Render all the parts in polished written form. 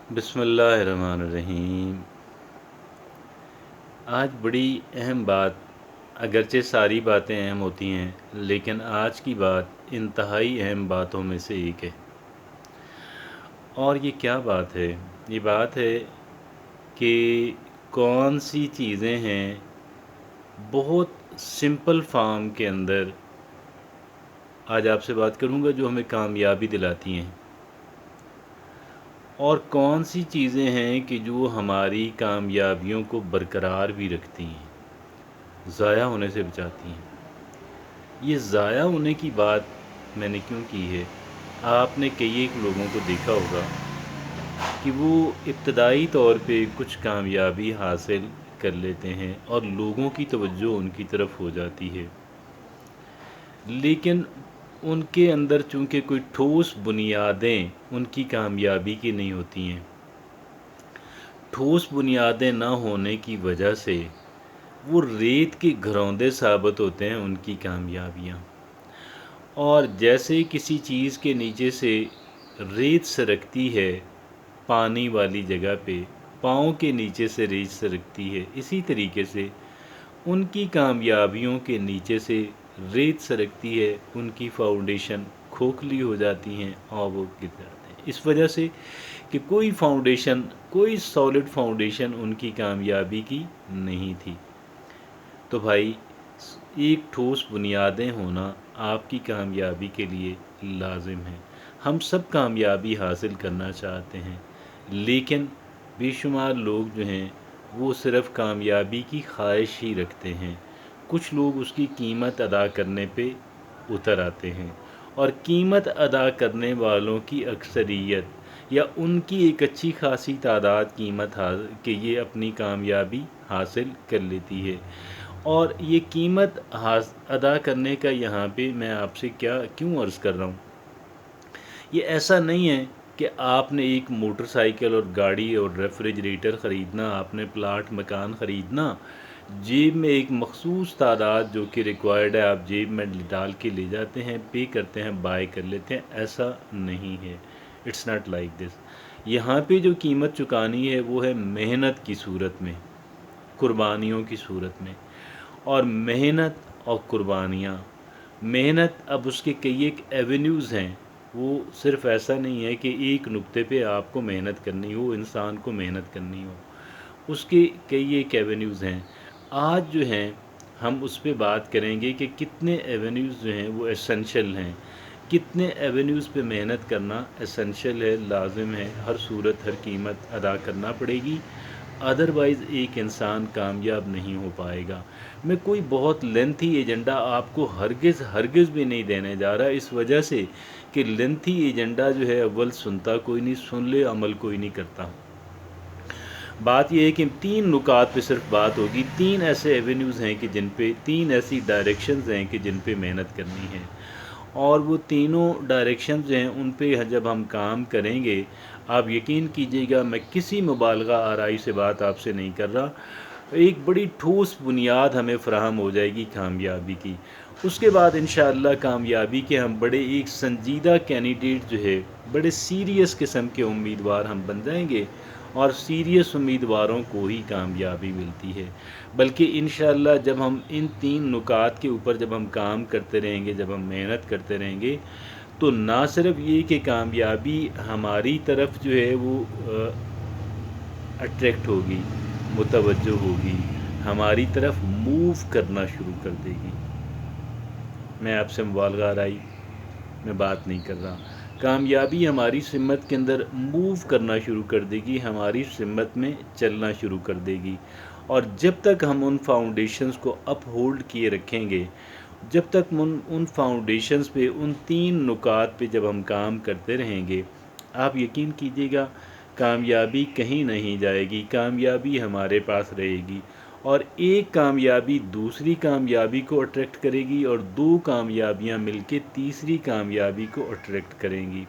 بسم اللہ الرحمن الرحیم۔ آج بڑی اہم بات، اگرچہ ساری باتیں اہم ہوتی ہیں لیکن آج کی بات انتہائی اہم باتوں میں سے ایک ہے۔ اور یہ کیا بات ہے؟ یہ بات ہے کہ کون سی چیزیں ہیں بہت سمپل فارم کے اندر آج آپ سے بات کروں گا جو ہمیں کامیابی دلاتی ہیں، اور کون سی چیزیں ہیں کہ جو ہماری کامیابیوں کو برقرار بھی رکھتی ہیں، ضائع ہونے سے بچاتی ہیں۔ یہ ضائع ہونے کی بات میں نے کیوں کی ہے؟ آپ نے کئی ایک لوگوں کو دیکھا ہوگا کہ وہ ابتدائی طور پہ کچھ کامیابی حاصل کر لیتے ہیں اور لوگوں کی توجہ ان کی طرف ہو جاتی ہے، لیکن ان کے اندر چونکہ کوئی ٹھوس بنیادیں ان کی کامیابی کی نہیں ہوتی ہیں، ٹھوس بنیادیں نہ ہونے کی وجہ سے وہ ریت کے گھروندے ثابت ہوتے ہیں ان کی کامیابیاں۔ اور جیسے کسی چیز کے نیچے سے ریت سرکتی ہے پانی والی جگہ پہ، پاؤں کے نیچے سے ریت سرکتی ہے، اسی طریقے سے ان کی کامیابیوں کے نیچے سے ریت سرکتی ہے، ان کی فاؤنڈیشن کھوکھلی ہو جاتی ہیں اور وہ گر جاتے ہیں، اس وجہ سے کہ کوئی فاؤنڈیشن، کوئی سالڈ فاؤنڈیشن ان کی کامیابی کی نہیں تھی۔ تو بھائی، ایک ٹھوس بنیادیں ہونا آپ کی کامیابی کے لیے لازم ہے۔ ہم سب کامیابی حاصل کرنا چاہتے ہیں، لیکن بے شمار لوگ جو ہیں وہ صرف کامیابی کی خواہش ہی رکھتے ہیں۔ کچھ لوگ اس کی قیمت ادا کرنے پہ اتر آتے ہیں، اور قیمت ادا کرنے والوں کی اکثریت یا ان کی ایک اچھی خاصی تعداد قیمت کہ یہ اپنی کامیابی حاصل کر لیتی ہے۔ اور یہ قیمت ادا کرنے کا یہاں پہ میں آپ سے کیوں عرض کر رہا ہوں؟ یہ ایسا نہیں ہے کہ آپ نے ایک موٹر سائیکل اور گاڑی اور ریفریجریٹر خریدنا، آپ نے پلاٹ مکان خریدنا، جیب میں ایک مخصوص تعداد جو کہ ریکوائرڈ ہے آپ جیب میں ڈال کے لے جاتے ہیں، پے کرتے ہیں، بائی کر لیتے ہیں۔ ایسا نہیں ہے، اٹس ناٹ لائک دس۔ یہاں پہ جو قیمت چکانی ہے وہ ہے محنت کی صورت میں، قربانیوں کی صورت میں۔ اور محنت اور قربانیاں، محنت اب اس کے کئی ایک ایونیوز ہیں، وہ صرف ایسا نہیں ہے کہ ایک نقطے پہ آپ کو محنت کرنی ہو، انسان کو محنت کرنی ہو، اس کے کئی ایک ایونیوز ہیں۔ آج جو ہیں ہم اس پہ بات کریں گے کہ کتنے ایونیوز جو ہیں وہ ایسنشل ہیں، کتنے ایونیوز پہ محنت کرنا ایسنشل ہے، لازم ہے، ہر صورت ہر قیمت ادا کرنا پڑے گی، ادروائز ایک انسان کامیاب نہیں ہو پائے گا۔ میں کوئی بہت لینتھی ایجنڈا آپ کو ہرگز بھی نہیں دینے جا رہا، اس وجہ سے کہ لینتھی ایجنڈا جو ہے اول سنتا کوئی نہیں، سن لے عمل کوئی نہیں کرتا۔ بات یہ ہے کہ 3 نکات پہ صرف بات ہوگی، 3 ایسے ایونیوز ہیں کہ جن پہ، 3 ایسی ڈائریکشنز ہیں کہ جن پہ محنت کرنی ہے، اور وہ تینوں ڈائریکشنز ہیں ان پہ جب ہم کام کریں گے، آپ یقین کیجئے گا، میں کسی مبالغہ آرائی سے بات آپ سے نہیں کر رہا، ایک بڑی ٹھوس بنیاد ہمیں فراہم ہو جائے گی کامیابی کی۔ اس کے بعد انشاءاللہ کامیابی کے ہم بڑے ایک سنجیدہ کینڈیڈیٹ جو ہے، بڑے سیریس قسم کے امیدوار ہم بن جائیں گے، اور سیریس امیدواروں کو ہی کامیابی ملتی ہے۔ بلکہ انشاءاللہ جب ہم ان 3 نکات کے اوپر جب ہم کام کرتے رہیں گے، جب ہم محنت کرتے رہیں گے، تو نہ صرف یہ کہ کامیابی ہماری طرف جو ہے وہ اٹریکٹ ہوگی، متوجہ ہوگی، ہماری طرف موو کرنا شروع کر دے گی۔ میں آپ سے مبالغہ آرائی میں بات نہیں کر رہا، کامیابی ہماری سمت کے اندر موو کرنا شروع کر دے گی، ہماری سمت میں چلنا شروع کر دے گی۔ اور جب تک ہم ان فاؤنڈیشنز کو اپ ہولڈ کیے رکھیں گے، جب تک ان فاؤنڈیشنز پہ، ان 3 نکات پہ جب ہم کام کرتے رہیں گے، آپ یقین کیجئے گا کامیابی کہیں نہیں جائے گی، کامیابی ہمارے پاس رہے گی، اور ایک کامیابی دوسری کامیابی کو اٹریکٹ کرے گی، اور 2 کامیابیاں مل کے تیسری کامیابی کو اٹریکٹ کریں گی۔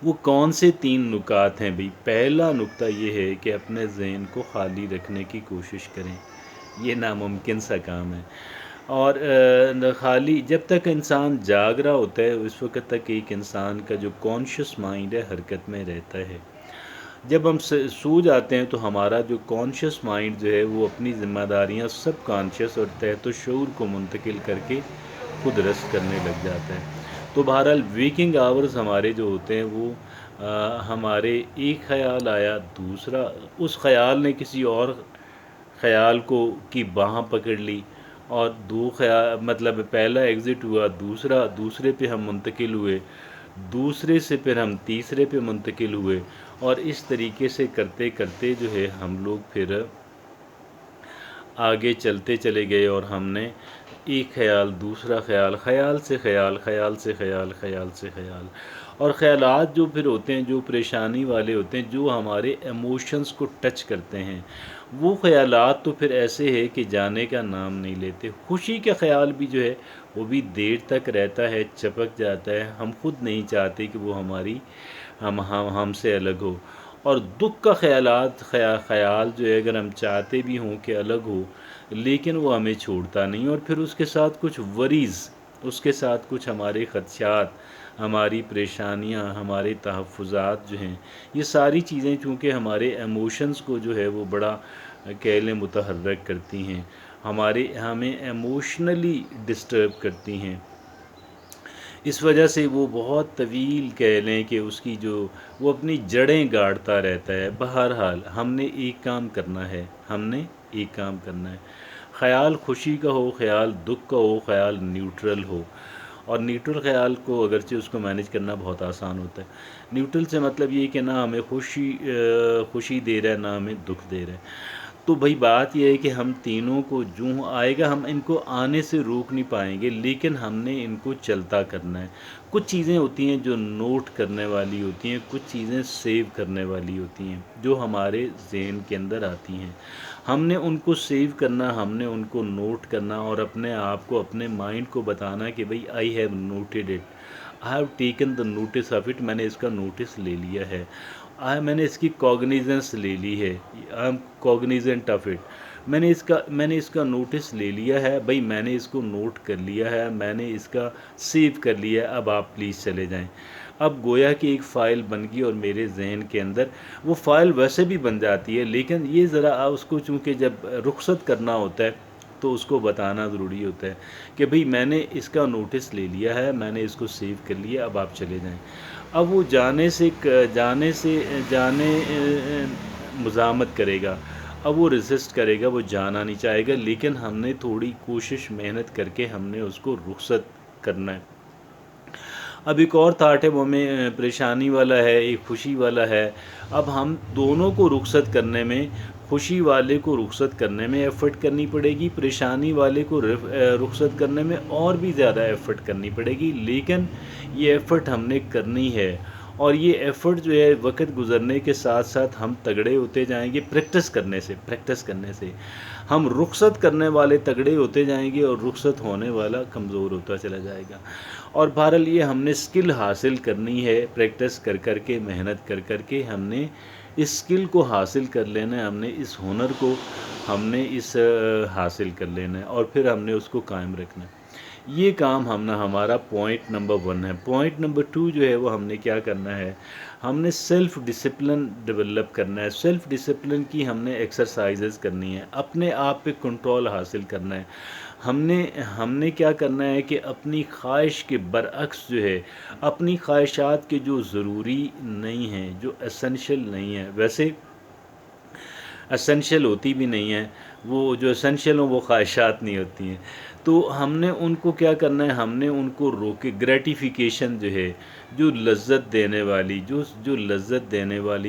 وہ کون سے 3 نکات ہیں بھئی؟ پہلا نکتہ یہ ہے کہ اپنے ذہن کو خالی رکھنے کی کوشش کریں، یہ ناممکن سا کام ہے، اور خالی جب تک انسان جاگ رہا ہوتا ہے اس وقت تک ایک انسان کا جو کانشیس مائنڈ ہے حرکت میں رہتا ہے، جب ہم سو جاتے ہیں تو ہمارا جو کانشیس مائنڈ جو ہے وہ اپنی ذمہ داریاں سب کانشیس اور تحت الشعور کو منتقل کر کے خود رسٹ کرنے لگ جاتا ہے۔ تو بہرحال ویکنگ آورز ہمارے جو ہوتے ہیں وہ ہمارے ایک خیال آیا، دوسرا اس خیال نے کسی اور خیال کی باہ پکڑ لی، اور دو خیال مطلب پہلا ایگزٹ ہوا، دوسرے پہ ہم منتقل ہوئے، دوسرے سے پھر ہم تیسرے پہ منتقل ہوئے، اور اس طریقے سے کرتے کرتے جو ہے ہم لوگ پھر آگے چلتے چلے گئے، اور ہم نے ایک خیال، دوسرا خیال، خیال سے خیال، خیال سے خیال، خیال سے خیال، اور خیالات جو پھر ہوتے ہیں جو پریشانی والے ہوتے ہیں، جو ہمارے ایموشنز کو ٹچ کرتے ہیں، وہ خیالات تو پھر ایسے ہے کہ جانے کا نام نہیں لیتے۔ خوشی کا خیال بھی جو ہے وہ بھی دیر تک رہتا ہے، چپک جاتا ہے، ہم خود نہیں چاہتے کہ وہ ہم سے الگ ہو۔ اور دکھ کا خیال جو ہے اگر ہم چاہتے بھی ہوں کہ الگ ہو، لیکن وہ ہمیں چھوڑتا نہیں، اور پھر اس کے ساتھ کچھ وریز، اس کے ساتھ کچھ ہمارے خدشات، ہماری پریشانیاں، ہمارے تحفظات جو ہیں، یہ ساری چیزیں چونکہ ہمارے ایموشنز کو جو ہے وہ بڑا کہہ لیں متحرک کرتی ہیں، ہمیں ایموشنلی ڈسٹرب کرتی ہیں، اس وجہ سے وہ بہت طویل کہہ لیں کہ اس کی وہ اپنی جڑیں گاڑتا رہتا ہے۔ بہرحال ہم نے ایک کام کرنا ہے، خیال خوشی کا ہو، خیال دکھ کا ہو، خیال نیوٹرل ہو، اور نیوٹرل خیال کو اگرچہ اس کو مینیج کرنا بہت آسان ہوتا ہے۔ نیوٹرل سے مطلب یہ کہ نہ ہمیں خوشی دے رہا ہے، نہ ہمیں دکھ دے رہا ہے۔ تو بھئی بات یہ ہے کہ ہم تینوں کو جو آئے گا ہم ان کو آنے سے روک نہیں پائیں گے، لیکن ہم نے ان کو چلتا کرنا ہے۔ کچھ چیزیں ہوتی ہیں جو نوٹ کرنے والی ہوتی ہیں، کچھ چیزیں سیو کرنے والی ہوتی ہیں جو ہمارے ذہن کے اندر آتی ہیں، ہم نے ان کو سیو کرنا، ہم نے ان کو نوٹ کرنا، اور اپنے آپ کو، اپنے مائنڈ کو بتانا کہ بھئی I have noted it, I have taken the notice of it, میں نے اس کا نوٹس لے لیا ہے، میں نے اس کی کوگنیزنس لے لی ہے، آئی ایم کوگنیزنٹ آف اٹ، میں نے اس کا نوٹس لے لیا ہے، بھئی میں نے اس کو نوٹ کر لیا ہے، میں نے اس کا سیو کر لیا ہے، اب آپ پلیز چلے جائیں۔ اب گویا کہ ایک فائل بن گئی، اور میرے ذہن کے اندر وہ فائل ویسے بھی بن جاتی ہے، لیکن یہ ذرا اس کو چونکہ جب رخصت کرنا ہوتا ہے تو اس کو بتانا ضروری ہوتا ہے کہ بھئی میں نے اس کا نوٹس لے لیا ہے، میں نے اس کو سیو کر لیا، اب آپ چلے جائیں۔ اب وہ جانے مزاحمت کرے گا، اب وہ ریزسٹ کرے گا، وہ جانا نہیں چاہے گا، لیکن ہم نے تھوڑی کوشش محنت کر کے ہم نے اس کو رخصت کرنا ہے۔ اب ایک اور تھاٹ ہے، وہ ہمیں پریشانی والا ہے، ایک خوشی والا ہے۔ اب ہم دونوں کو رخصت کرنے میں، خوشی والے کو رخصت کرنے میں ایفرٹ کرنی پڑے گی، پریشانی والے کو رخصت کرنے میں اور بھی زیادہ ایفرٹ کرنی پڑے گی، لیکن یہ ایفرٹ ہم نے کرنی ہے، اور یہ ایفرٹ جو ہے وقت گزرنے کے ساتھ ساتھ ہم تگڑے ہوتے جائیں گے، پریکٹس کرنے سے ہم رخصت کرنے والے تگڑے ہوتے جائیں گے، اور رخصت ہونے والا کمزور ہوتا چلا جائے گا۔ اور بہرحال یہ ہم نے اسکل حاصل کرنی ہے، پریکٹس کر کر کے، محنت کر کر کے ہم نے اس اسکل کو حاصل کر لینا ہے، ہم نے اس ہنر کو حاصل کر لینا ہے، اور پھر ہم نے اس کو قائم رکھنا ہے۔ یہ کام ہمارا پوائنٹ نمبر 1 ہے۔ پوائنٹ نمبر 2 جو ہے وہ ہم نے کیا کرنا ہے، ہم نے سیلف ڈسپلن ڈیولپ کرنا ہے، سیلف ڈسپلن کی ہم نے ایکسرسائزز کرنی ہے، اپنے آپ پہ کنٹرول حاصل کرنا ہے۔ ہم نے کیا کرنا ہے کہ اپنی خواہش کے برعکس جو ہے، اپنی خواہشات کے جو ضروری نہیں ہیں، جو اسینشل نہیں ہیں، ویسے اسینشیل ہوتی بھی نہیں ہیں، وہ جو اسینشیل ہوں وہ خواہشات نہیں ہوتی ہیں، تو ہم نے ان کو کیا کرنا ہے، ہم نے ان کو روکے، گریٹیفیکیشن جو ہے، جو لذت دینے والی،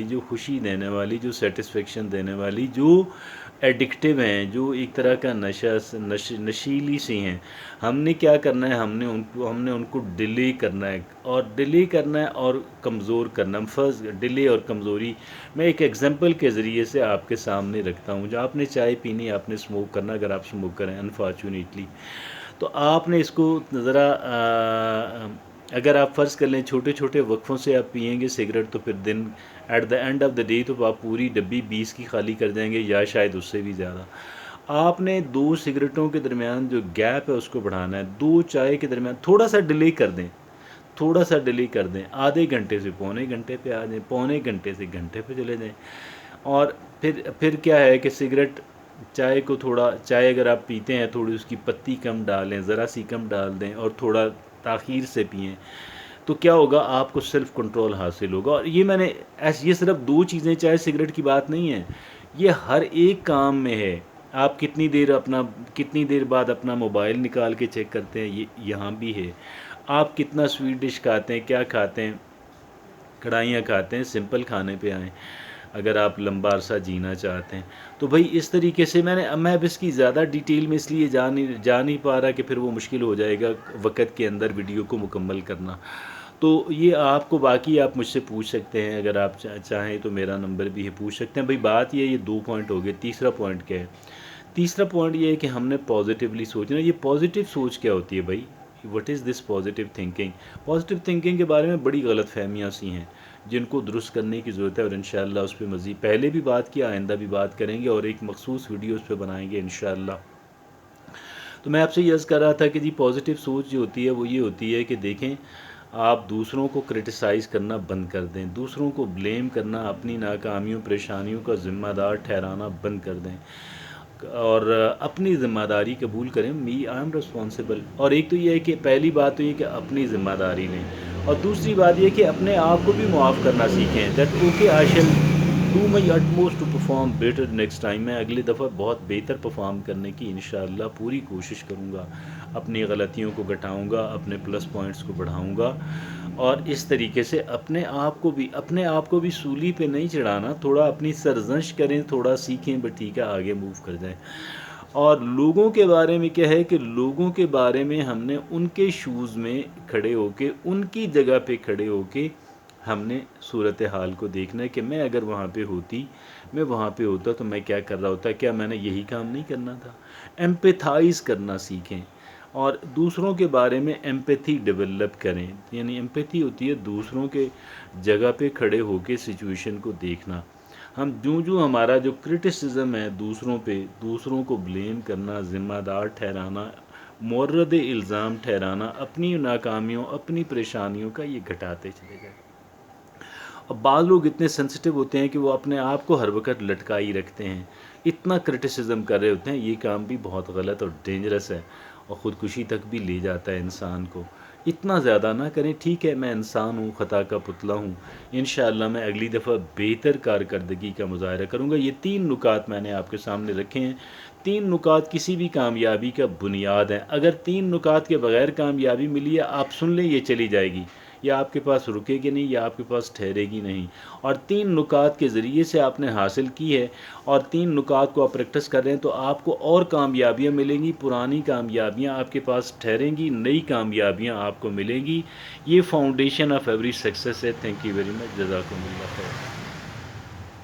جو خوشی دینے والی، جو سیٹسفیکشن دینے والی، جو ایڈکٹیو ہیں، جو ایک طرح کا نشیلی سی ہیں، ہم نے کیا کرنا ہے، ہم نے ان کو ڈیلے کرنا ہے، اور کمزور کرنا۔ فرض ڈیلے اور کمزوری میں ایک ایگزامپل کے ذریعے سے آپ کے سامنے رکھتا ہوں۔ جو آپ نے چائے پینی، آپ نے اسموک کرنا، اگر آپ اسموکر ہیں انفارچونیٹلی، تو آپ نے اس کو ذرا اگر آپ فرض کر لیں چھوٹے چھوٹے وقفوں سے آپ پئیں گے سگریٹ، تو پھر then at the end of the day تو آپ پوری ڈبی 20 کی خالی کر جائیں گے، یا شاید اس سے بھی زیادہ۔ آپ نے 2 سگریٹوں کے درمیان جو گیپ ہے اس کو بڑھانا ہے، 2 چائے کے درمیان تھوڑا سا ڈیلے کر دیں، تھوڑا سا ڈیلے کر دیں، آدھے گھنٹے سے پونے گھنٹے پہ آ جائیں، پونے گھنٹے سے گھنٹے پہ چلے جائیں۔ اور پھر کیا ہے کہ سگریٹ، چائے اگر آپ پیتے ہیں تھوڑی اس کی پتی کم ڈالیں، ذرا سی کم ڈال دیں اور تھوڑا تاخیر سے پئیں، تو کیا ہوگا، آپ کو سیلف کنٹرول حاصل ہوگا۔ اور یہ صرف دو چیزیں، چائے سگریٹ کی بات نہیں ہے، یہ ہر ایک کام میں ہے۔ آپ کتنی دیر بعد اپنا موبائل نکال کے چیک کرتے ہیں، یہ یہاں بھی ہے۔ آپ کتنا سویٹ ڈش کھاتے ہیں، کیا کھاتے ہیں، کڑھائیاں کھاتے ہیں، سمپل کھانے پہ آئیں اگر آپ لمبا عرصہ جینا چاہتے ہیں۔ تو بھائی اس طریقے سے میں اب اس کی زیادہ ڈیٹیل میں اس لیے جا نہیں پا رہا کہ پھر وہ مشکل ہو جائے گا وقت کے اندر ویڈیو کو مکمل کرنا۔ تو یہ آپ کو باقی آپ مجھ سے پوچھ سکتے ہیں، اگر آپ چاہیں تو میرا نمبر بھی ہے، پوچھ سکتے ہیں۔ بھائی بات یہ 2 پوائنٹ ہو گئے، تیسرا پوائنٹ کیا ہے؟ تیسرا پوائنٹ یہ ہے کہ ہم نے پازیٹیولی سوچنا۔ یہ پازیٹیو سوچ کیا ہوتی ہے بھائی؟ What is this positive thinking? Positive thinking کے بارے میں بڑی غلط فہمیاں سی ہیں جن کو درست کرنے کی ضرورت ہے، اور انشاءاللہ اس پہ مزید پہلے بھی بات کیا، آئندہ بھی بات کریں گے اور ایک مخصوص ویڈیو اس پہ بنائیں گے انشاءاللہ۔ تو میں آپ سے یہ عرض کر رہا تھا کہ پازیٹیو سوچ جو ہوتی ہے وہ یہ ہوتی ہے کہ دیکھیں، آپ دوسروں کو کرٹیسائز کرنا بند کر دیں، دوسروں کو بلیم کرنا، اپنی ناکامیوں پریشانیوں کا ذمہ دار ٹھہرانا بند کر دیں، اور اپنی ذمہ داری قبول کریں۔ I am responsible. اور ایک تو یہ ہے کہ پہلی بات تو یہ کہ اپنی ذمہ داری لیں، اور دوسری بات یہ کہ اپنے آپ کو بھی معاف کرنا سیکھیں۔ That okay, I shall do my utmost to perform better next time. میں اگلی دفعہ بہت بہتر پرفارم کرنے کی انشاءاللہ پوری کوشش کروں گا، اپنی غلطیوں کو گھٹاؤں گا، اپنے پلس پوائنٹس کو بڑھاؤں گا، اور اس طریقے سے اپنے آپ کو بھی سولی پہ نہیں چڑھانا، تھوڑا اپنی سرزنش کریں، تھوڑا سیکھیں، بٹ ٹھیک ہے، آگے موو کر جائیں۔ اور لوگوں کے بارے میں کیا ہے کہ لوگوں کے بارے میں ہم نے ان کے شوز میں کھڑے ہو کے، ان کی جگہ پہ کھڑے ہو کے ہم نے صورتحال کو دیکھنا ہے کہ میں اگر وہاں پہ ہوتا تو میں کیا کر رہا ہوتا، کیا میں نے یہی کام نہیں کرنا تھا۔ ایمپیتھائز کرنا سیکھیں، اور دوسروں کے بارے میں ایمپیتھی ڈیولپ کریں۔ یعنی ایمپیتھی ہوتی ہے دوسروں کے جگہ پہ کھڑے ہو کے سچویشن کو دیکھنا۔ ہم جو ہمارا جو کرٹیسزم ہے دوسروں پہ، دوسروں کو بلیم کرنا، ذمہ دار ٹھہرانا، مورد الزام ٹھہرانا، اپنی ناکامیوں، اپنی پریشانیوں کا، یہ گھٹاتے چلے جائیں۔ اب بعض لوگ اتنے سینسٹیو ہوتے ہیں کہ وہ اپنے آپ کو ہر وقت لٹکائی رکھتے ہیں، اتنا کرٹیسزم کر رہے ہوتے ہیں۔ یہ کام بھی بہت غلط اور ڈینجرس ہے، اور خودکشی تک بھی لے جاتا ہے انسان کو۔ اتنا زیادہ نہ کریں، ٹھیک ہے میں انسان ہوں، خطا کا پتلا ہوں، انشاءاللہ میں اگلی دفعہ بہتر کارکردگی کا مظاہرہ کروں گا۔ یہ 3 نکات میں نے آپ کے سامنے رکھے ہیں۔ 3 نکات کسی بھی کامیابی کا بنیاد ہے۔ اگر 3 نکات کے بغیر کامیابی ملی ہے، آپ سن لیں، یہ چلی جائے گی، یا آپ کے پاس رکے گی نہیں، یا آپ کے پاس ٹھہرے گی نہیں۔ اور 3 نکات کے ذریعے سے آپ نے حاصل کی ہے، اور 3 نکات کو آپ پریکٹس کر رہے ہیں، تو آپ کو اور کامیابیاں ملیں گی، پرانی کامیابیاں آپ کے پاس ٹھہریں گی، نئی کامیابیاں آپ کو ملیں گی۔ یہ فاؤنڈیشن آف ایوری سکسیس ہے۔ تھینک یو ویری مچ، جزاکم اللہ خیر۔